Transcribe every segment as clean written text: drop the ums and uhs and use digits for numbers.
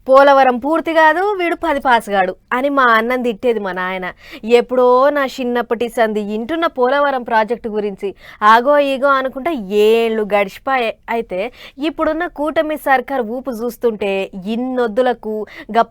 పోలవరం పూర్తి కాదు వీడు 10 పాసుగాడు అని మా అన్నం తిట్టేది మా నాయన. ఎప్పుడో నా చిన్నప్పటి సంది ఇంటున్న పోలవరం ప్రాజెక్టు గురించి ఆగో ఈగో అనుకుంటా ఏళ్ళు గడిచిపోయాయి. అయితే ఇప్పుడున్న కూటమి సర్కార్ ఊపు చూస్తుంటే ఇన్నొద్దులకు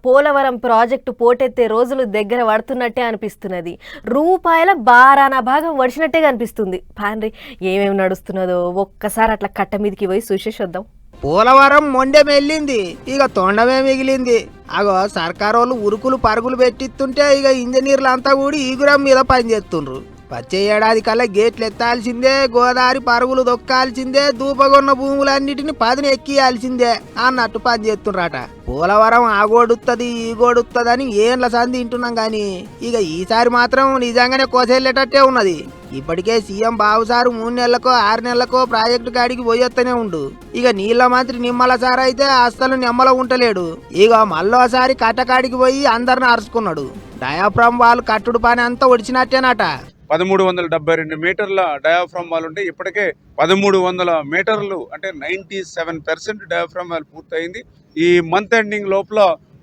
పోలవరం ప్రాజెక్టు పోటెత్తే రోజులు దగ్గర పడుతున్నట్టే అనిపిస్తున్నది. రూపాయల బారానా భాగం వడిచినట్టే కనిపిస్తుంది. పాండ్రి ఏమేమి నడుస్తున్నదో ఒక్కసారి అట్లా కట్ట మీదకి పోయి చూసేసొద్దాం. పోలవరం మొండె మెల్లింది, ఇక తొండమే మిగిలింది. అగో సర్కారోళ్ళు ఉరుకులు పరుగులు పెట్టిస్తుంటే ఇక ఇంజనీర్లు అంతా కూడా ఈగురం మీద పనిచేస్తుండ్రు. వచ్చే ఏడాది కల్లా గేట్లు ఎత్తాల్సిందే, గోదావరి పరుగులు దొక్కాల్సిందే, దూపగొన్న భూములన్నిటిని పదిని ఎక్కియాల్సిందే అన్నట్టు పనిచేస్తుండ్రట. పోలవరం ఆగోడుతుంది ఈగోడుతుందని ఏండ్ల సంది వింటున్నాం గాని ఇక ఈసారి మాత్రం నిజంగానే కోసేళ్ళేటట్టే ఉన్నది. ఇప్పటికే సీఎం బాబుసారు 3 నెలలకో 6 నెలలకో ప్రాజెక్టు కాడికి పోయొత్తనే ఉండు. ఇక నీళ్ల మంత్రి నిమ్మల సార్ అయితే అస్సలు నెమ్మల ఉంటలేడు. ఇక మళ్ళోసారి కట్టకాడికి పోయి అందరిని అరుచుకున్నాడు. డయాఫ్రామ్ వాళ్ళు కట్టుడు పని అంతా ఒడిచినట్టేనట. 1372 మీటర్ల డయాఫ్రామ్ వాల్ ఉంటే ఇప్పటికే 1300 మీటర్లు అంటే 97% డయాఫ్రామ్ వాల్ పూర్తయింది. ఈ మంత్ ఎండింగ్ లోపల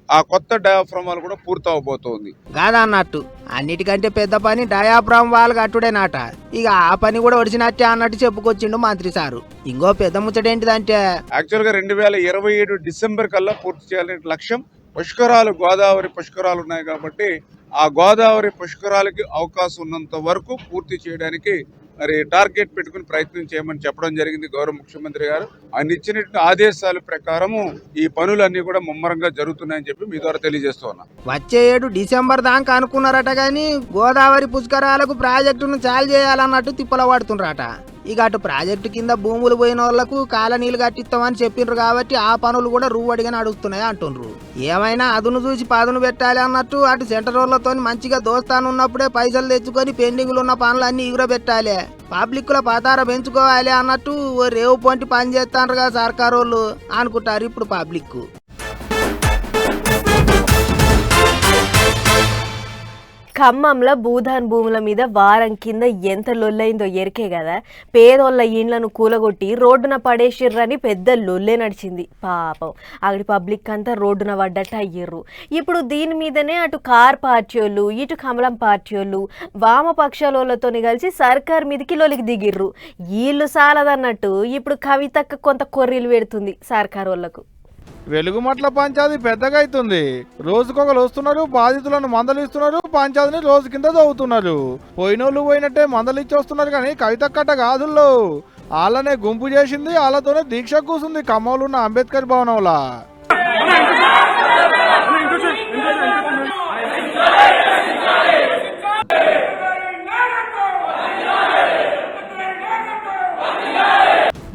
ఆ కొత్త డయాఫ్రామ్ వాల్ కూడా పూర్తవబోతోంది. కాదన్నట్టు అన్నిటికంటే పెద్ద పని డయాఫ్రామ్ వాల్ కట్టుడేనాట. ఇక ఆ పని కూడా ఒడిచినట్టే అన్నట్టు చెప్పుకొచ్చిండు మంత్రి సారు. ఇంకో పెద్ద ముచ్చటేంటిదంటే యాక్చువల్ గా 2027 డిసెంబర్ కల్లా పూర్తి చేయాలనే లక్ష్యం. పుష్కరాలు గోదావరి పుష్కరాలు ఉన్నాయి కాబట్టి ఆ గోదావరి పుష్కరాలకి అవకాశం ఉన్నంత వరకు పూర్తి చేయడానికి మరి టార్గెట్ పెట్టుకుని ప్రయత్నం చేయమని చెప్పడం జరిగింది గౌరవ ముఖ్యమంత్రి గారు. ఆయన ఇచ్చిన ఆదేశాల ప్రకారము ఈ పనులన్నీ కూడా ముమ్మరంగా జరుగుతున్నాయని చెప్పి మీ ద్వారా తెలియజేస్తూ ఉన్నా. వచ్చే ఏడు డిసెంబర్ దాకా అనుకున్నారట గాని గోదావరి పుష్కరాలకు ప్రాజెక్టును చాలు చేయాలన్నట్టు తిప్పల పడుతుండ్రట. ఇక అటు ప్రాజెక్టు కింద భూములు పోయిన వాళ్లకు కాలనీలు కట్టిస్తామని చెప్పిండ్రు కాబట్టి ఆ పనులు కూడా రూవడిగా నడుస్తున్నాయి అంటుండ్రు. ఏమైనా అదును చూసి పదును పెట్టాలి అన్నట్టు అటు సెంటరోళ్లతో మంచిగా దోస్తానున్నప్పుడే పైసలు తెచ్చుకొని పెండింగ్లు ఉన్న పనులన్నీ ఎగురబెట్టాలి, పబ్లిక్ లో పతార పెంచుకోవాలి అన్నట్టు ఓ రేవు పొంటి పని చేస్తాండ్రుగా సర్కారోళ్ళు అనుకుంటారు ఇప్పుడు పబ్లిక్. ఖమ్మంలో భూదాన్ భూముల మీద వారం కింద ఎంత లొల్లైందో ఎరికే కదా. పేదోళ్ళ ఇండ్లను కూలగొట్టి రోడ్డున పడేసిర్రని పెద్ద లొల్లే నడిచింది. పాపం అక్కడి పబ్లిక్ అంతా రోడ్డున పడ్డట్టు అయ్యిర్రు. ఇప్పుడు దీని మీదనే అటు కార్ పార్టీ వాళ్ళు ఇటు కమలం పార్టీ వాళ్ళు వామపక్షాలతో కలిసి సర్కార్ మీదకి లొలికి దిగిర్రు. వీళ్ళు సాలదన్నట్టు ఇప్పుడు కవితక్క కొంత కొర్రీలు పెడుతుంది సర్కార్ వాళ్ళకు. వెలుగుమట్ల పంచాయతీ పెద్దగా అవుతుంది. రోజుకొకరు వస్తున్నారు, బాధితులను మందలిస్తున్నారు, పంచాయతీని రోజు కింద చదువుతున్నారు. పోయినోళ్ళు పోయినట్టే మందలిచ్చి వస్తున్నారు కానీ కవితక్కట కాదుల్లో వాళ్ళనే గుంపు చేసింది, వాళ్ళతోనే దీక్ష కూసుంది ఖమ్మంలో ఉన్న అంబేద్కర్ భవనంలా.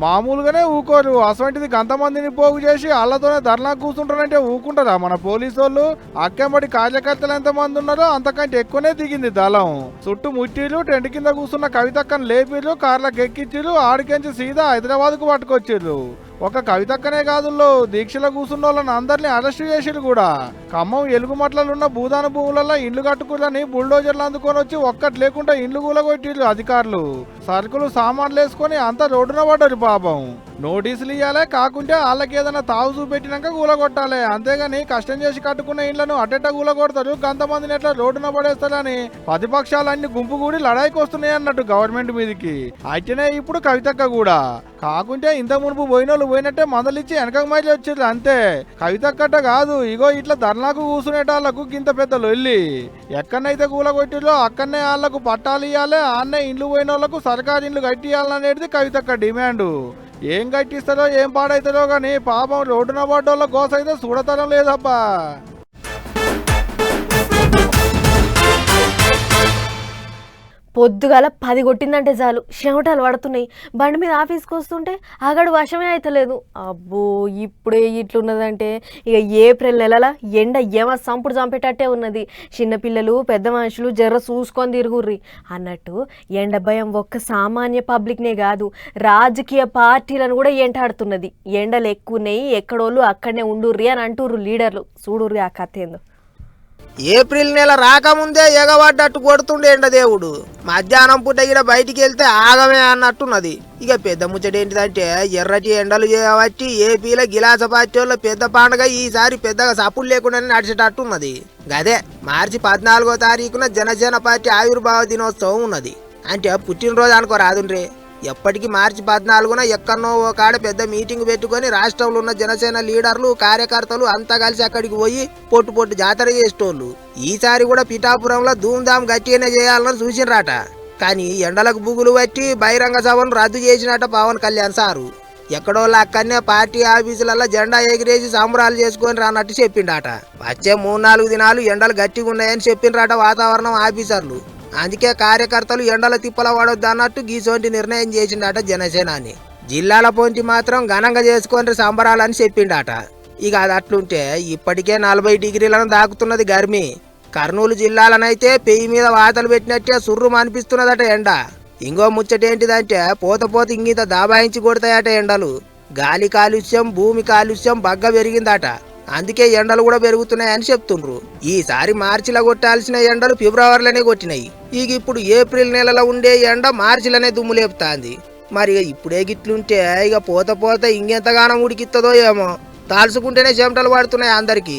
మామూలుగానే ఊకోరు, అసంటిది గంతమందిని పోగు చేసి వాళ్ళతోనే ధర్నా కూర్చుంటారంటే ఊకుంటారా మన పోలీసు వాళ్ళు? అక్కెంబడి కార్యకర్తలు ఎంతమంది ఉన్నారో అంతకంటే ఎక్కువనే దిగింది దళం. చుట్టూ ముట్టిలు, టెంట్ కింద కూర్చున్న కవితక్కను లేపిర్రు, కార్లకు ఎక్కిచ్చిర్రు, ఆడికెంచి సీదా హైదరాబాద్ కు పట్టుకొచ్చిర్రు. ఒక కవితక్కనే కాదుల్లో దీక్షలో కూర్చున్న వాళ్ళని అందరినీ అరెస్ట్ చేసిరు కూడా. ఖమ్మం ఎలుగుమట్లలున్న భూదాన భూములలో ఇండ్లు కట్టుకులని బుల్డోజర్లు అందుకొని వచ్చి ఒక్కటి లేకుండా ఇండ్లు కూలగొట్టిర్రు అధికారులు. సరుకులు సామాన్లు వేసుకొని అంతా రోడ్డున పడ్డారు పాపం. నోటీసులు ఇవ్వాలి, కాకుంటే వాళ్ళకి ఏదైనా తావు చూపెట్టినాక కూలగొట్టాలి. అంతేగాని కష్టం చేసి కట్టుకున్న ఇండ్లను అటెట్ట కూలగొడతారు, గంతమందిని ఎట్లా రోడ్డున పడేస్తారని ప్రతిపక్షాలన్నీ గుంపు కూడి లడాయికి వస్తున్నాయి అన్నట్టు గవర్నమెంట్ మీదకి. అయితేనే ఇప్పుడు కవితక్క కూడా. కాకుంటే ఇంత మునుపు పోయినోళ్ళు పోయినట్టే మందలిచ్చి వెనకకు మైలు వచ్చారు అంతే. కవితక్కట కాదు, ఇగో ఇట్లా ధర్నాకు కూసునేటాళ్లకు ఇంత పెద్ద లొల్లి. ఎక్కడనైతే కూలగొట్టిరో అక్కడనే వాళ్లకు పట్టాలు ఇవ్వాలి, ఆన్నే ఇండ్లు పోయిన వాళ్ళకు సర్కారు ఇండ్లు కట్టియాలనేది కవితక్క డిమాండ్. ఏం కట్టిస్తారో ఏం పాడైతారో గానీ పాపం రోడ్డున పడ్డోళ్ళ గోస అయితే చూడతరం లేదబ్బా. పొద్దుగాల 10 కొట్టిందంటే చాలు చెమటలు పడుతున్నాయి. బండి మీద ఆఫీస్కి వస్తుంటే ఆగడు వశమే అవుతలేదు. అబ్బో ఇప్పుడే ఇట్లున్నదంటే ఇక ఏప్రిల్ నెలల ఎండ ఏమ సంపుడు చంపేటట్టే ఉన్నది. చిన్నపిల్లలు పెద్ద మనుషులు జర్ర చూసుకొని తిరుగుర్రి అన్నట్టు ఎండ భయం ఒక్క సామాన్య పబ్లిక్నే కాదు, రాజకీయ పార్టీలను కూడా ఎంటాడుతున్నది. ఎండలు ఎక్కువన్నాయి, ఎక్కడోళ్ళు అక్కడనే ఉండుర్రి అని అంటుర్రు లీడర్లు. చూడుర్రి ఆ కథ ఏందో. ఏప్రిల్ నెల రాకముందే ఎగబడ్డట్టు కొడుతుండే ఎండదేవుడు. మధ్యాహ్నం పూట ఇక్కడ బయటికి వెళ్తే ఆగమే అన్నట్టున్నది. ఇక పెద్ద ముచ్చట ఏంటిదంటే ఎర్రటి ఎండలు చేయబట్టి ఏపీలో గిలాస పార్టీ వాళ్ళ పెద్ద పండుగ ఈసారి పెద్దగా సప్పులు లేకుండానే నడిచేటట్టున్నది. గదే మార్చి 14వ తారీఖున జనసేన పార్టీ ఆవిర్భావ దినోత్సవం ఉన్నది. అంటే పుట్టినరోజు అనుకో రాదుండ్రే. ఎప్పటికీ మార్చి 14న ఎక్కడనో ఓ కాడ పెద్ద మీటింగ్ పెట్టుకొని రాష్ట్రంలో ఉన్న జనసేన లీడర్లు కార్యకర్తలు అంతా కలిసి అక్కడికి పోయి పొట్టు జాతర చేసేటోళ్ళు. ఈసారి కూడా పిఠాపురంలో ధూమ్ధామ్ గట్టిగానే చేయాలని చూసినరాట. కానీ ఎండలకు బుగులు పట్టి బహిరంగ సభను రద్దు చేసినట్ట పవన్ కళ్యాణ్ సారు. ఎక్కడోళ్ళు అక్కడనే పార్టీ ఆఫీసులలో జెండా ఎగిరేసి సంబరాలు చేసుకొని రానట్టు చెప్పిండట. వచ్చే 3-4 దినాలు ఎండలు గట్టిగా ఉన్నాయని చెప్పిండ్రట వాతావరణం ఆఫీసర్లు. అందుకే కార్యకర్తలు ఎండల తిప్పల పడొద్దు అన్నట్టు గీసోంటి నిర్ణయం చేసిండట జనసేనాని. జిల్లాల పొంటి మాత్రం ఘనంగా చేసుకొని సంబరాలని చెప్పిండట. ఇక అది అట్లుంటే ఇప్పటికే 40 డిగ్రీలను దాకుతున్నది గర్మి. కర్నూలు జిల్లాలనైతే పెయ్యి మీద వాతలు పెట్టినట్టే సుర్రు అనిపిస్తున్నదట ఎండ. ఇంకో ముచ్చటేంటిదంటే పోత ఇంగిత దాబాయించి కొడతాయట ఎండలు. గాలి కాలుష్యం భూమి కాలుష్యం బగ్గ పెరిగిందట. అందుకే ఎండలు కూడా పెరుగుతున్నాయని చెప్తుండ్రు. ఈసారి మార్చిలో కొట్టాల్సిన ఎండలు ఫిబ్రవరిలోనే కొట్టినాయి. ఇక ఇప్పుడు ఏప్రిల్ నెలలో ఉండే ఎండ మార్చిలోనే దుమ్ము లేపుతాంది. మరి ఇప్పుడే గిట్లుంటే ఇక పోత ఇంకెంతగానో ఉడికిస్తుందో ఏమో. తాల్చుకుంటేనే చెమటలు పడుతున్నాయి అందరికీ.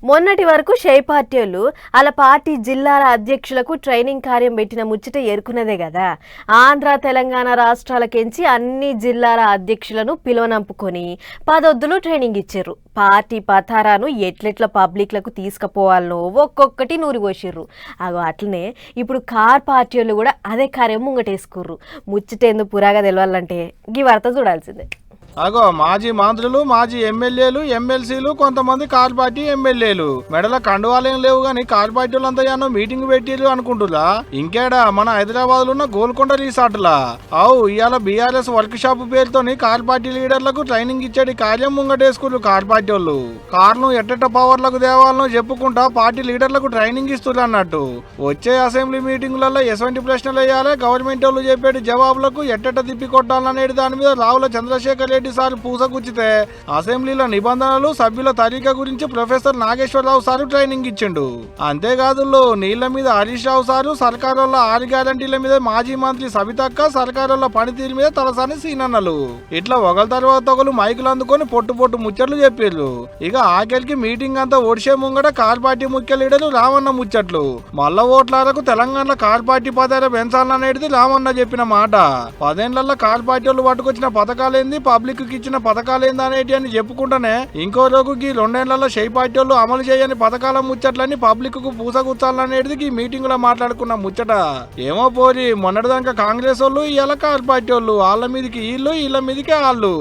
మొన్నటి వరకు షై పార్టీ వాళ్ళు అలా పార్టీ జిల్లాల అధ్యక్షులకు ట్రైనింగ్ కార్యం పెట్టిన ముచ్చట ఎరుకున్నదే కదా. ఆంధ్ర తెలంగాణ రాష్ట్రాలకెంచి అన్ని జిల్లాల అధ్యక్షులను పిలువనంపుకొని 10 వద్దులు ట్రైనింగ్ ఇచ్చారు. పార్టీ పథారాను ఎట్లెట్ల పబ్లిక్లకు తీసుకుపోవాలనో ఒక్కొక్కటి నూరిపోసిర్రు. అగో అట్లనే ఇప్పుడు కార్ పార్టీ వాళ్ళు కూడా అదే కార్యం ముంగటేసుకుర్రు. ముచ్చటేందుకు పురాగా తెలవాలంటే గీ వార్త చూడాల్సిందే. అగో మాజీ మంత్రులు మాజీ ఎమ్మెల్యేలు ఎమ్మెల్సీలు కొంతమంది కార్ పార్టీ ఎమ్మెల్యేలు మెడల కండువాలేం లేవు గాని కార్ పార్టీలు అంతా యానో మీటింగ్ పెట్టిరు అనుకుంటురా. ఇంకేడా మన హైదరాబాద్ లో ఉన్న గోల్కొండ రిసార్ట్ లా ఇవాళ బీఆర్ఎస్ వర్క్ షాప్ పేరుతోని కార్ పార్టీ లీడర్లకు ట్రైనింగ్ ఇచ్చేది కార్యం ముంగటేసుకున్నారు. కార్ పార్టీ వాళ్ళు కార్ను ఎట్టెట్ట పవర్లకు దేవాలను చెప్పుకుంటా పార్టీ లీడర్లకు ట్రైనింగ్ ఇస్తున్నారు అన్నట్టు. వచ్చే అసెంబ్లీ మీటింగులలో ఎటువంటి ప్రశ్నలు వేయాలి, గవర్నమెంట్ వాళ్ళు చెప్పేటి జవాబులకు ఎట్టెట్ట తిప్పి కొట్టాలనేది దాని మీద రావుల చంద్రశేఖర్ రెడ్డి సార్ పూసగుచ్చితే అసెంబ్లీలో నిబంధనలు సభ్యుల తరీకా గురించి ప్రొఫెసర్ నాగేశ్వరరావు సారు ట్రైనింగ్ ఇచ్చిండు. అంతేకాదు నీళ్ల మీద హరీష్ రావు సారు, సర్కారుల 6 గ్యారంటీల మీద మాజీ మంత్రి సబితక్క, సర్కారుల పనితీరు మీద తలసాని సీనన్నలు ఇట్లా ఒకరి తర్వాత ఒకరు మైకులు అందుకొని పొట్టు ముచ్చట్లు చెప్పారు. ఇక ఆఖరికి మీటింగ్ అంతా ఓడిసే ముంగట కార్ పార్టీ ముఖ్య లీడరు రామన్న ముచ్చట్లు. మల్ల ఓట్లకు తెలంగాణలో కార్ పార్టీ పదార పెంచాలనేది రామన్న చెప్పిన మాట. 10 ఏళ్లలో కార్ పార్టీ వాళ్ళు పట్టుకొచ్చిన పథకాలేంది, పబ్లిక్ ఇచ్చిన పథకాలేంది అనేటి అని చెప్పుకుంటానే ఇంకో రోజుకి 2 ఏళ్లలో షై పార్టీ వాళ్ళు అమలు చేయని పథకాల ముచ్చట్లని పబ్లిక్ కు పూసగుచ్చాలనేది ఈ మీటింగ్ లో మాట్లాడుకున్న ముచ్చట. ఏమో పోరి మొన్నటిదాకా కాంగ్రెస్ వాళ్ళు ఇవాళ కార్ పార్టీ వాళ్ళు వాళ్ళ మీదకి వీళ్ళ మీదకి వాళ్ళు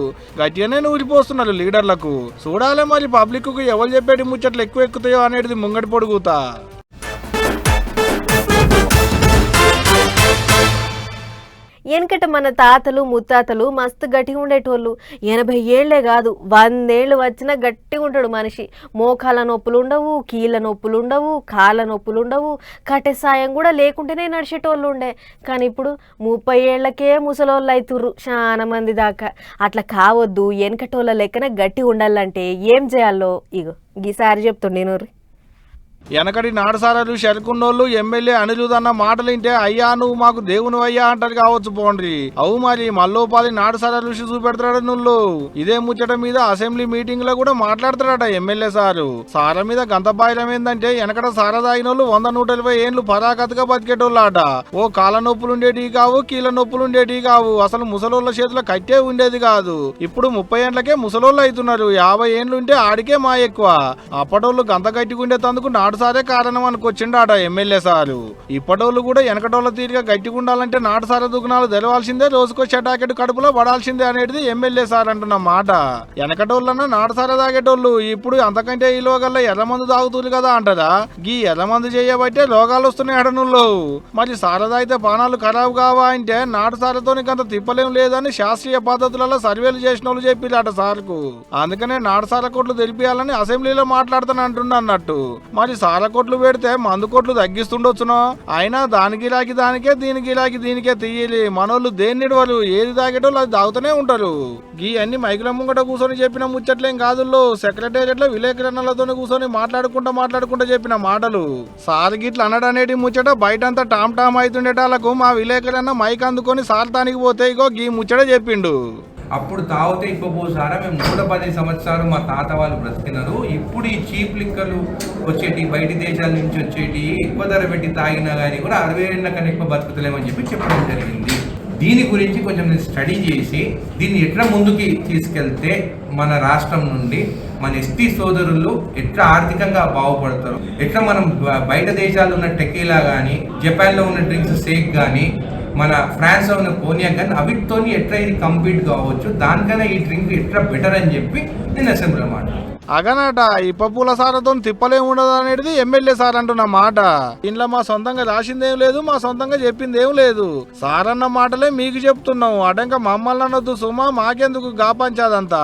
గట్టిగానే నూరిపోస్తున్నారు లీడర్లకు. చూడాలి మరి పబ్లిక్ కు ఎవరు చెప్పేటి ముచ్చట్లు ఎక్కువ ఎక్కుతాయో అనేది ముంగటి పొడుగుతా. వెనకట మన తాతలు ముత్తాతలు మస్తు గట్టిగా ఉండేటోళ్ళు. 80 ఏళ్లే కాదు 100 ఏళ్ళు వచ్చినా గట్టిగా ఉంటాడు మనిషి. మోకాల నొప్పులు ఉండవు, కీళ్ళ నొప్పులు ఉండవు, కాళ్ళ నొప్పులు ఉండవు, కట్టె సాయం కూడా లేకుంటేనే నడిచేటోళ్ళు ఉండే. కానీ ఇప్పుడు 30 ఏళ్లకే ముసలోళ్ళు అవుతుర్రు చాలా మంది దాకా. అట్లా కావద్దు. వెనకటోళ్ళ లెక్కన గట్టిగా ఉండాలంటే ఏం చేయాలో ఇగో గీసారి చెప్తుండే నేను. వెనకటి నాటసారాలు షెల్కున్నోళ్ళు ఎమ్మెల్యే అనిరుదన్న మాటలు వింటే అయ్యా నువ్వు మాకు దేవుని అయ్యా అంటారు కావచ్చు పోండ్రి. అవు మరి మల్లోపాలి నాటసారాలు చూపెడతాడు నువ్వు. ఇదే ముచ్చట మీద అసెంబ్లీ మీటింగ్ లో కూడా మాట్లాడతాడట ఎమ్మెల్యే సారు. సార మీద గంతబాయిలం ఏందంటే వెనకట సార తాగినోళ్ళు 100-120 ఏళ్ళు పరాకతగా బతికేటోళ్ళు ఆట. ఓ కాళ్ళ నొప్పులుండేటి కావు, కీళ్ళ నొప్పులుండేటి కావు, అసలు ముసలోళ్ళ చేతిలో కట్టే ఉండేది కాదు. ఇప్పుడు 30 ఏళ్లకే ముసలోళ్ళు అవుతున్నారు. 50 ఏళ్ళు ఉంటే ఆడికే మా ఎక్కువ. అప్పటోళ్ళు గంత గట్టిగుండే తందుకు నాటుసారే కారణం అనుకొచ్చిండాట ఎమ్మెల్యే సారు. ఇప్పటోళ్ళు కూడా వెనకటోళ్ళ తీరుగా గట్టిగా ఉండాలంటే నాటుసార దుకాణాలు తెలవాల్సిందే, రోజుకో చెటాకెట్ కడుపులో పడాల్సిందే అనేది ఎమ్మెల్యే సార్ అంటున్న మాట. వెనకటోళ్ళన్నా నాటుసార తాగేటోళ్ళు ఇప్పుడు అంతకంటే ఈ లోగల్లో ఎర్రమందు తాగుతుంది కదా అంటారా. గీ ఎర్రమందు చేయబట్టే రోగాలు వస్తున్నాయి అడనుల్లో. మరి సార తాగితే పానాలు ఖరాబు కావా అంటే నాటుసారతో అంత తిప్పలేం లేదని శాస్త్రీయ పద్ధతులలో సర్వేలు చేసిన వాళ్ళు చెప్పిరాట సార్కు. అందుకనే నాటుసార కొట్లు తెలిపియాలని అసెంబ్లీలో మాట్లాడుతాను అంటున్నా అన్నట్టు. మరి సాల కొట్లు పెడితే మందు కొట్లు తగ్గిస్తుండొచ్చునో. అయినా దానికి ఇలాకి దానికే దీనికి ఇలాకి దీనికే తీయాలి. మనోళ్ళు దేన్ని వాళ్ళు ఏది తాగేటోళ్ళు అది తాగుతూనే ఉంటారు. గీ అన్ని మైకుల ముంగట కూర్చొని చెప్పిన ముచ్చట్లేం కాదుల్లో. సెక్రటేరియట్ లో విలేకరులతో కూర్చొని మాట్లాడుకుంటా చెప్పిన మాటలు. సార్ గిట్ల అనడనేటి ముచ్చట బయటంతా టామ్ టామ్ అవుతుండేటాలకు మా విలేకరన్న మైక్ అందుకొని సాల్తానికి పోతే ఇగో గీ ముచ్చట చెప్పిండు. అప్పుడు తాగితే ఇప్పపోసారా మేము 110 సంవత్సరాలు మా తాత వాళ్ళు బ్రతికినారు. ఇప్పుడు ఈ చీప్ లిక్కర్లు వచ్చేటి బయటి దేశాల నుంచి వచ్చేటి ఎక్కువ ధర పెట్టి తాగినా కానీ కూడా 60 ఏళ్ళ కన్నా ఎక్కువ బతుకుతలేమని చెప్పి చెప్పడం జరిగింది. దీని గురించి కొంచెం నేను స్టడీ చేసి దీన్ని ఎట్లా ముందుకి తీసుకెళ్తే మన రాష్ట్రం నుండి మన ఎస్టీ సోదరులు ఎట్లా ఆర్థికంగా బాగుపడతారు, ఎట్లా మనం బయట దేశాల్లో ఉన్న టెకీలా కానీ జపాన్లో ఉన్న డ్రింక్స్ సేక్ కానీ మన ఫ్రాన్స్లో ఉన్న కోనియాక్ కానీ అవిటితో ఎట్లా ఇది కంపీట్ కావచ్చు, దానికన్నా ఈ డ్రింక్ ఎట్లా బెటర్ అని చెప్పి నేను అసెంబ్లీలో మాట అగనట ఇప్ప పూల సారతో తిప్పలే ఉండదు అనేది ఎమ్మెల్యే సార్ అంటున్న మాట. ఇంట్లో మా సొంతంగా రాసిందేం లేదు, మా సొంతంగా చెప్పిందేం లేదు. సార్ అన్న మాటలే మీకు చెప్తున్నాం. అడంక మమ్మల్ని అనొద్దు సుమా, మాకెందుకు గాపంచాదంతా.